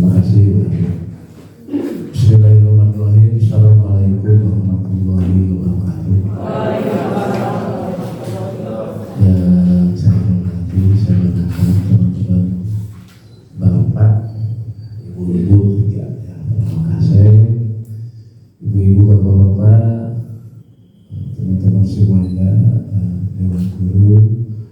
Terima kasih. Bismillahirrahmanirrahim. Assalamualaikum warahmatullahi wabarakatuh. Ya, saya hormati, saya banggakan teman-teman, bapak, ibu-ibu juga ya, terima kasih, ibu-ibu, bapak-bapak, teman-teman semuanya, dewan guru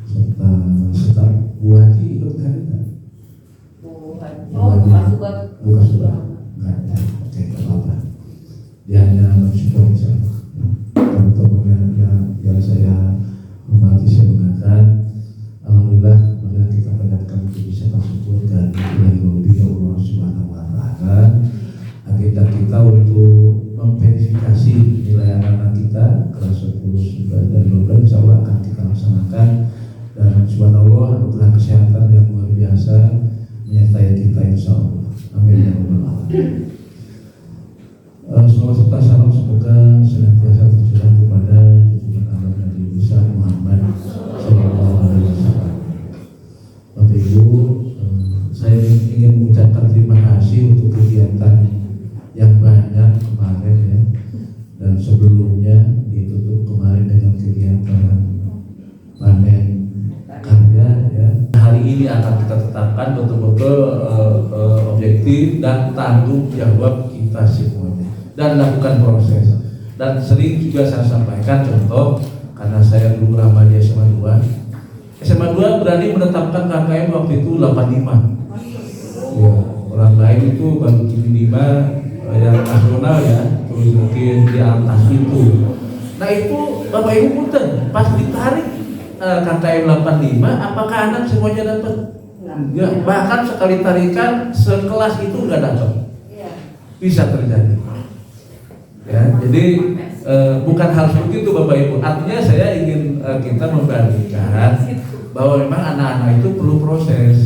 serta staf. Bu Haji ikut kan? Bukan sudah, enggak ada. Oke, enggak apa-apa. Dia hanya mensupport saya. Teman-teman yang saya hormati, saya banggakan. Alhamdulillah, kemudian kita mendapatkan bisa tersebut dan ilahi Allah Subhanahu Wa Taala. Agenda kita untuk memverifikasi nilai anak-anak kita kelas 10, 11 dan 12 insya Allah akan kita laksanakan. Dan subhanallah, anugerah kesehatan yang luar biasa menyertai kita insya Allah. Amin ya rabbal alamin. Salawat serta salam semoga senantiasa tercurah kepada junjungan Allah Nabi besar Muhammad Sallallahu Alaihi Wasallam. Bapak Ibu, saya ingin mengucapkan terima kasih untuk kegiatan yang banyak kemarin ya, dan sebelumnya ditutup kemarin dengan kegiatan panen karya ya. Hari ini akan kita tetapkan betul-betul objektif dan tanggung jawab kita semuanya dan lakukan proses. Dan sering juga saya sampaikan contoh, karena saya dulu Ramadan SMA 2 berani menetapkan KKM waktu itu 85 ya, orang lain itu baru 75 yang nasional ya, terus mungkin di atas itu. Nah itu Bapak Ibu punten pas ditarik KKM 85, apakah anak semuanya dapat? Enggak, bahkan sekali tarikan sekelas itu enggak dapat. Bisa terjadi. Ya, jadi bukan harus begitu Bapak Ibu. Artinya saya ingin kita membandingkan bahwa memang anak-anak itu perlu proses.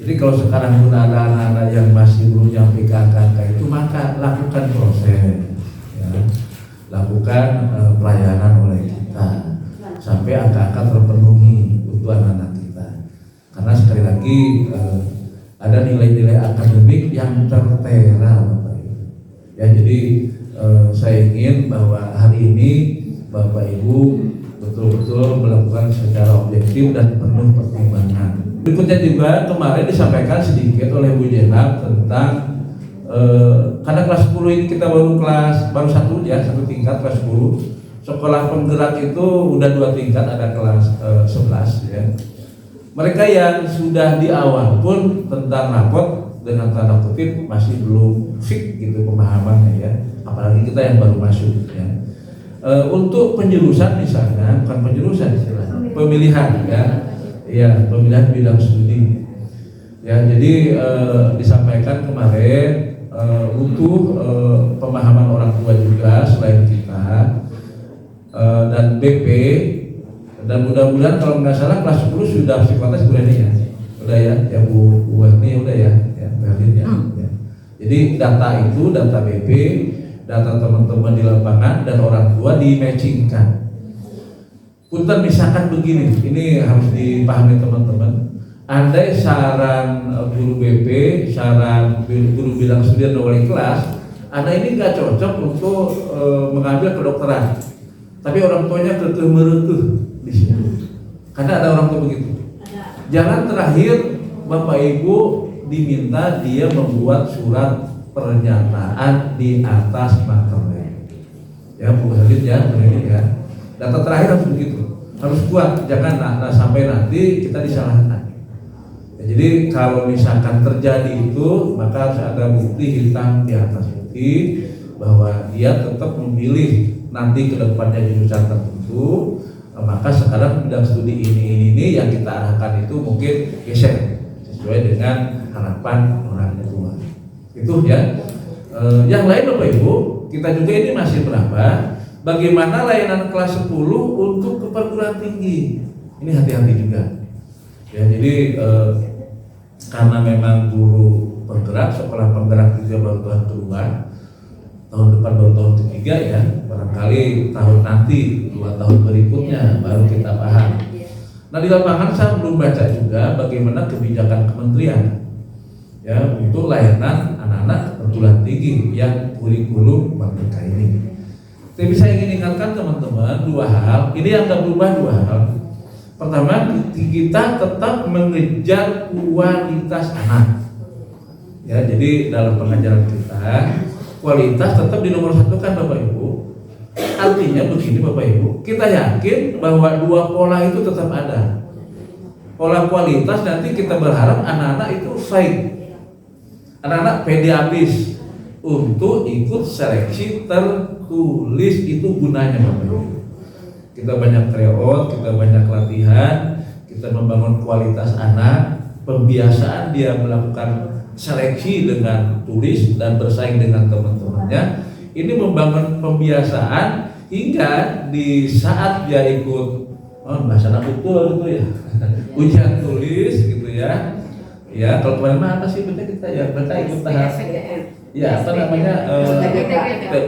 Jadi kalau sekarang pun ada anak-anak yang masih belum nyampe ke angka itu, maka lakukan proses. Ya. Lakukan pelayanan oleh kita sampai angka-angka terpenuhi untuk anak-anak kita. Karena sekali lagi ada nilai-nilai akademik yang tertera Bapak Ibu. Ya, jadi saya ingin bahwa hari ini Bapak Ibu betul-betul melakukan secara objektif dan penuh pertimbangan. Berikutnya juga kemarin disampaikan sedikit oleh Bu Jenab tentang karena kelas 10 ini kita baru satu ya, satu tingkat kelas 10. Sekolah penggerak itu udah 2 tingkat, ada kelas 11 ya. Mereka yang sudah di awal pun tentang rapot dengan tanda kutip masih belum fix gitu pemahamannya ya. Apalagi kita yang baru masuk ya. Untuk penjurusan misalnya, bukan penjurusan istilahnya, pemilihan ya. Ya, pemilihan bidang studi. Ya, jadi disampaikan kemarin untuk pemahaman orang tua juga selain kita dan BP, dan mudah-mudahan kalau nggak salah kelas 10 sudah psikotes Bu Reni ya, udah ya Bu Werni udah ya Berlin ya. Jadi data itu, data BP, data teman-teman di lapangan dan orang tua di-matchingkan. Punten misalkan begini, ini harus dipahami teman-teman. Andai saran guru BP, saran guru bidang studi dan wali kelas, anak ini nggak cocok untuk mengambil kedokteran, tapi orang tuanya kekeh merekeh di situ. Karena ada orang tua begitu. Jangan terakhir Bapak Ibu diminta dia membuat surat pernyataan di atas materai. Ya, Bu Halid ya, ini ya. Data terakhir harus begitu, harus kuat, jangan sampai nanti kita disalahkan. Ya, jadi kalau misalkan terjadi itu, maka harus ada bukti hitam di atas putih bahwa dia tetap memilih nanti ke depannya jurusan tertentu. Maka sekarang bidang studi ini yang kita arahkan itu mungkin geser sesuai dengan harapan orang tua. Itu ya. Yang lain Bapak Ibu, kita juga ini masih berapa? Bagaimana layanan kelas 10 untuk ke perguruan tinggi? Ini hati-hati juga. Ya, jadi karena memang guru penggerak, sekolah penggerak juga baru tahun kedua, tahun depan baru tahun ketiga ya, barangkali tahun nanti 2 tahun berikutnya baru kita paham. Nah di lapangan saya belum baca juga bagaimana kebijakan kementerian. ya untuk layanan anak-anak perguruan tinggi yang kurikulum merdeka ini. Tapi saya ingin ingatkan teman-teman dua hal. Ini yang akan berubah dua hal. Pertama, kita tetap mengejar kualitas anak. Ya, jadi dalam pengajaran kita kualitas tetap di nomor satu kan Bapak Ibu. Artinya begini Bapak Ibu, kita yakin bahwa dua pola itu tetap ada. Pola kualitas nanti kita berharap anak-anak itu baik. Anak-anak pede habis untuk ikut seleksi tertulis, itu gunanya Bapak Ibu. Kita banyak tryout, kita banyak latihan, kita membangun kualitas anak, pembiasaan dia melakukan seleksi dengan tulis dan bersaing dengan teman-temannya. Ini membangun pembiasaan hingga di saat dia ikut bahasa anak betul gitu ya, ujian tulis gitu ya. Ya kalau kemarin apa sih betul kita ya, mereka ikut tahap ya apa namanya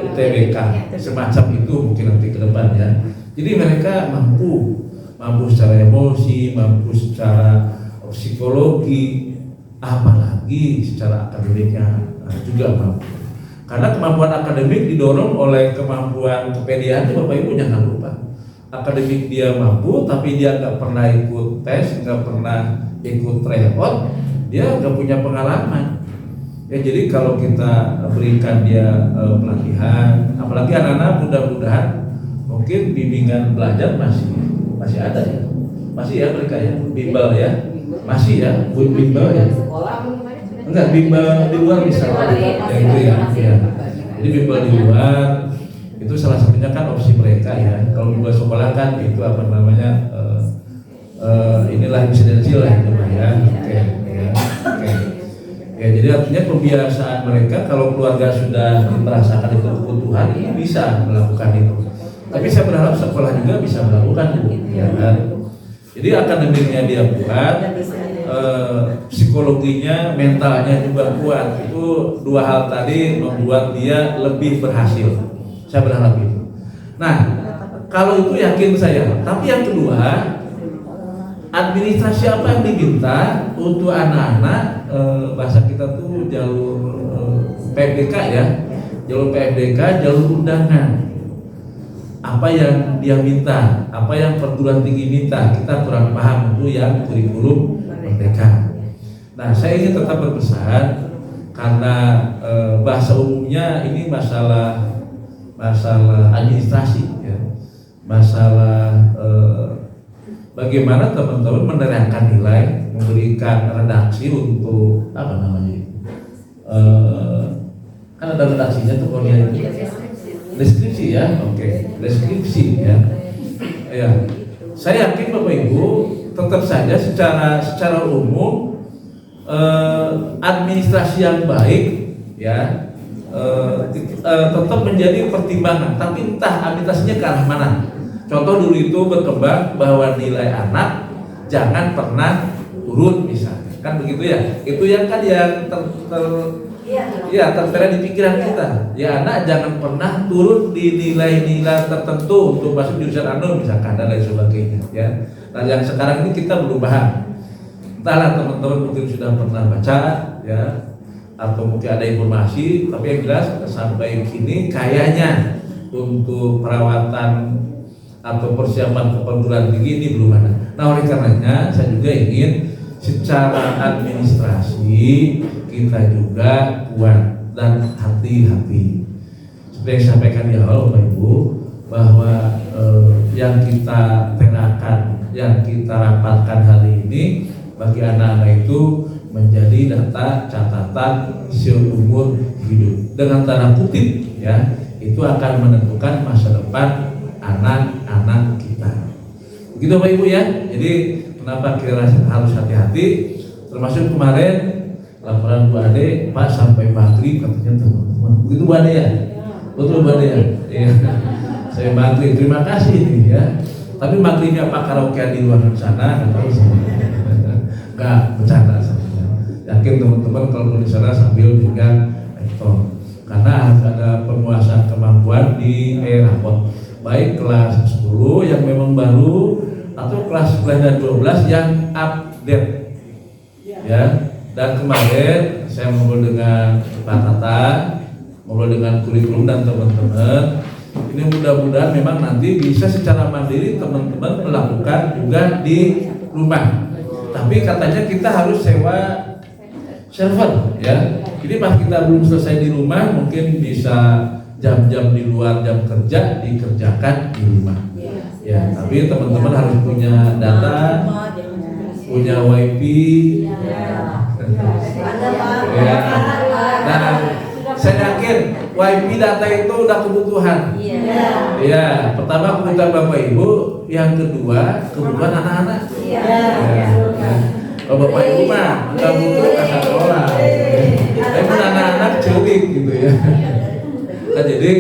UTBK semacam itu mungkin nanti ke depan ya. Jadi mereka mampu secara emosi, mampu secara psikologi, apalagi secara akademiknya juga mampu. Karena kemampuan akademik didorong oleh kemampuan kepedean itu Bapak Ibu jangan lupa. Akademik dia mampu, tapi dia nggak pernah ikut tes, nggak pernah ikut tryout, dia nggak punya pengalaman. Ya jadi kalau kita berikan dia pelatihan, apalagi anak-anak mudah-mudahan mungkin bimbingan belajar masih ada ya, masih ya mereka ya, bimbel ya, masih ya, bimbel ya. Enggak, bimbel di luar misalnya, ya itu ya. Jadi bimbel di luar itu salah satunya kan opsi mereka ya. Kalau bimbel sekolah kan itu apa namanya inilah insidensial lah itu ya. Ya, jadi artinya pembiasaan mereka kalau keluarga sudah merasakan itu kebutuhan ini bisa melakukan itu. Tapi saya berharap sekolah juga bisa melakukan itu, ya kan? Jadi akademiknya dia kuat, psikologinya, mentalnya juga kuat. Itu dua hal tadi membuat dia lebih berhasil. Saya berharap itu. Nah, kalau itu yakin saya. Tapi yang kedua, administrasi apa yang diminta untuk anak-anak, bahasa kita tuh jalur PFDK ya, jalur PFDK, jalur undangan. Apa yang dia minta, apa yang perguruan tinggi minta, kita kurang paham itu yang kurikulum merdeka. Nah, saya ingin tetap berpesan karena bahasa umumnya ini masalah administrasi ya, masalah bagaimana teman-teman menerangkan nilai, memberikan redaksi untuk apa namanya? Kan ada redaksinya tuh kalau dia itu deskripsi ya, oke, deskripsi ya. Ya, saya yakin Bapak Ibu tetap saja secara umum administrasi yang baik ya tetap menjadi pertimbangan. Tapi entah administrasinya ke arah mana. Contoh dulu itu berkembang bahwa nilai anak jangan pernah turun misalnya, kan begitu ya? Itu yang kan yang tertera di pikiran kita. Ya anak jangan pernah turun di nilai-nilai tertentu untuk masuk jurusan anu misalkan dan lain sebagainya. Ya. Nah yang sekarang ini kita belum paham. Entahlah teman-teman mungkin sudah pernah baca ya, atau mungkin ada informasi. Tapi yang jelas sampai kini kayaknya untuk perawatan atau persiapan ke perguruan tinggi ini belum ada. Nah oleh karenanya saya juga ingin secara administrasi kita juga kuat dan hati-hati. Seperti yang disampaikan di awal Bapak Ibu bahwa yang kita tengahkan, yang kita rapatkan hari ini bagi anak-anak itu menjadi data catatan seumur hidup. Dengan tanda kutip ya, itu akan menentukan masa depan anak-anak kita. Begitu Bapak Ibu ya. Jadi kenapa kita harus hati-hati? Termasuk kemarin laporan Bu Ade, Pak sampai maghrib katanya teman-teman. Begitu Bu Ade ya? Betul Bu Ade ya? Iya. Saya maghrib, terima kasih nih ya. Tapi maghribnya Pak karaokean di luar sana, nggak tahu sih. Nggak bercanda saja. Yakin teman-teman kalau di sana sambil pegang laptop. Karena harus ada penguasaan kemampuan di rapot. Baik kelas 10 yang memang baru atau kelas 11 dan 12 yang update ya. Dan kemarin saya ngobrol dengan Pak Tata, ngobrol dengan kurikulum dan teman-teman. Ini mudah-mudahan memang nanti bisa secara mandiri teman-teman melakukan juga di rumah. Tapi katanya kita harus sewa server ya. Jadi pas kita belum selesai di rumah, mungkin bisa jam-jam di luar jam kerja dikerjakan di rumah. Ya, tapi teman-teman harus punya data, punya wifi. Ya. Nah, saya yakin wifi data itu udah kebutuhan. Ya, pertama kebutuhan Bapak Ibu, yang kedua kebutuhan anak-anak. Kalau Bapak Ibu mah nggak butuh kata sekolah, tapi anak-anak celik gitu ya. Nah, jadi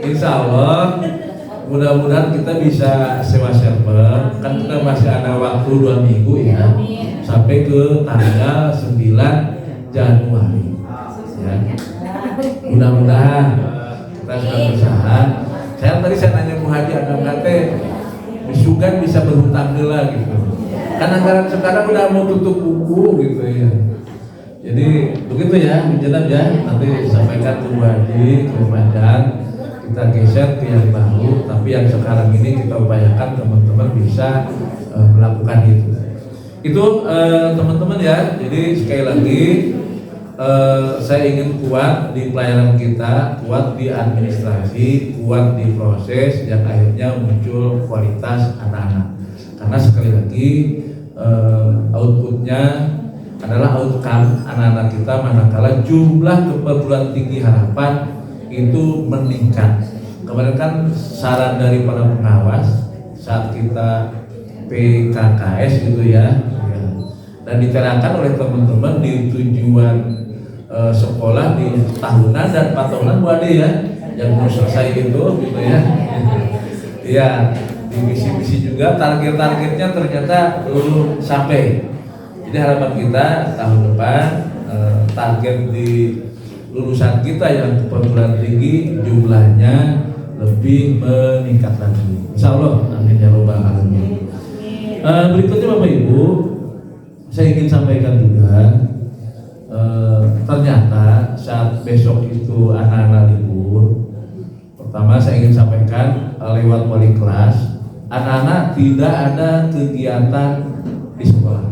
insya Allah mudah-mudahan kita bisa sewa server. Kan kita masih ada waktu 2 minggu ya, sampai ke tanggal 9 Januari ya. Mudah-mudahan kita sudah berusaha. Saya nanya Bu Haji Adam Kate, Sugan bisa berhutang dela gitu. Kan anggaran sekarang udah mau tutup buku gitu ya. Jadi begitu ya, menjelaskan ya. Nanti sampaikan ke Bu Haji, ke Badan, kita geser ke yang baru. Tapi yang sekarang ini kita upayakan teman-teman bisa melakukan itu. Itu teman-teman ya. Jadi sekali lagi saya ingin kuat di pelayanan kita, kuat di administrasi, kuat di proses yang akhirnya muncul kualitas anak-anak. Karena sekali lagi outputnya adalah outcome anak-anak kita manakala jumlah keperguruan tinggi harapan itu meningkat. Kemarin kan saran dari para pengawas saat kita PKKS gitu ya, dan diterangkan oleh teman-teman di tujuan sekolah di tahunan dan 4 tahunan Bu Ade ya, yang mau selesai itu gitu ya. Ya, di misi-misi juga target-targetnya ternyata belum sampai. Jadi harapan kita tahun depan target di lulusan kita yang perguruan tinggi jumlahnya lebih meningkat lagi. Insya Allah, amin ya robbal alamin. Berikutnya Bapak Ibu, saya ingin sampaikan juga ternyata saat besok itu anak-anak libur, pertama saya ingin sampaikan lewat wali kelas, anak-anak tidak ada kegiatan di sekolah.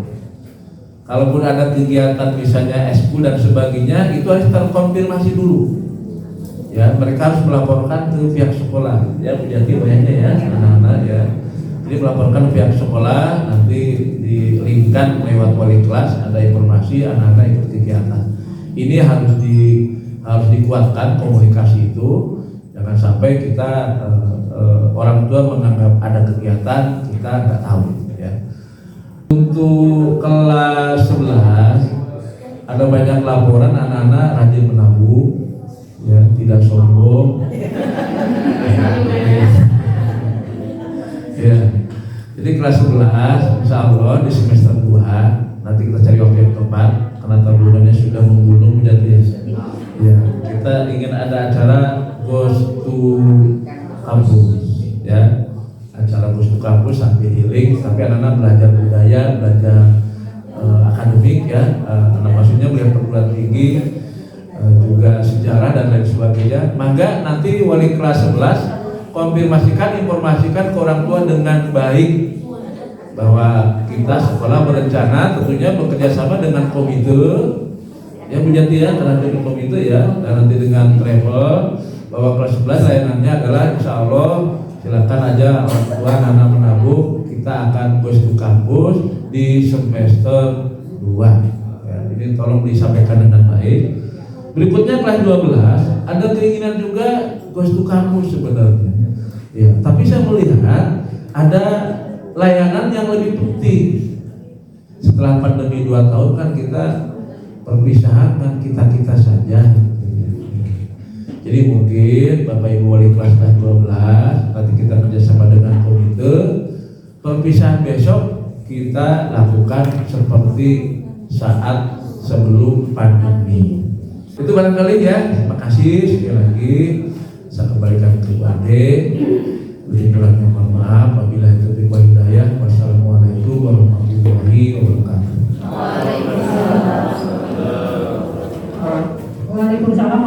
Kalaupun ada kegiatan misalnya eskul dan sebagainya, itu harus terkonfirmasi dulu. Ya, mereka harus melaporkan ke pihak sekolah. Ya, Bu Jati banyaknya ya, anak-anak ya. Jadi melaporkan ke pihak sekolah, nanti di-linkkan lewat wali kelas, ada informasi anak-anak ikut kegiatan. Ini harus dikuatkan komunikasi itu. Jangan sampai kita orang tua menganggap ada kegiatan kita nggak tahu. Ya. Untuk kelas 11 ada banyak laporan anak-anak rajin menabung, ya, tidak sombong. Ya. Jadi kelas 11 insya Allah di semester 2 nanti kita cari waktu yang tepat karena tabungannya sudah membunuh menjadi ya. Kita ingin ada acara Goes to Kampus ya. Acara Goes to Kampus sampai healing, tapi anak-anak belajar budaya, belajar akademik ya, maksudnya melihat perguruan tinggi, juga sejarah dan lain sebagainya. Maka nanti wali kelas 11 konfirmasikan, informasikan ke orang tua dengan baik bahwa kita sekolah berencana tentunya bekerja sama dengan komite ya Bu Jati ya, terhadap komite ya, dan nanti dengan travel bahwa kelas 11 layanannya adalah insya Allah silakan aja orang tua anak menabung, kita akan Goes to Kampus di semester 2 ya. Ini tolong disampaikan dengan baik. Berikutnya kelas 12 ada keinginan juga Goes to Kampus sebenarnya ya, tapi saya melihat ada layanan yang lebih penting. Setelah pandemi 2 tahun kan kita perpisahan kan kita saja. Jadi mungkin Bapak Ibu wali kelas 12 nanti kita kerjasama dengan komite, perpisahan besok kita lakukan seperti saat sebelum pandemi. Itu barangkali ya. Terima kasih sekali lagi. Saya kembalikan ke Bu Ade. Beri kurangnya mohon maaf. Wabillahi taufiq wal hidayah. Wassalamualaikum warahmatullahi wabarakatuh. Waalaikumsalam.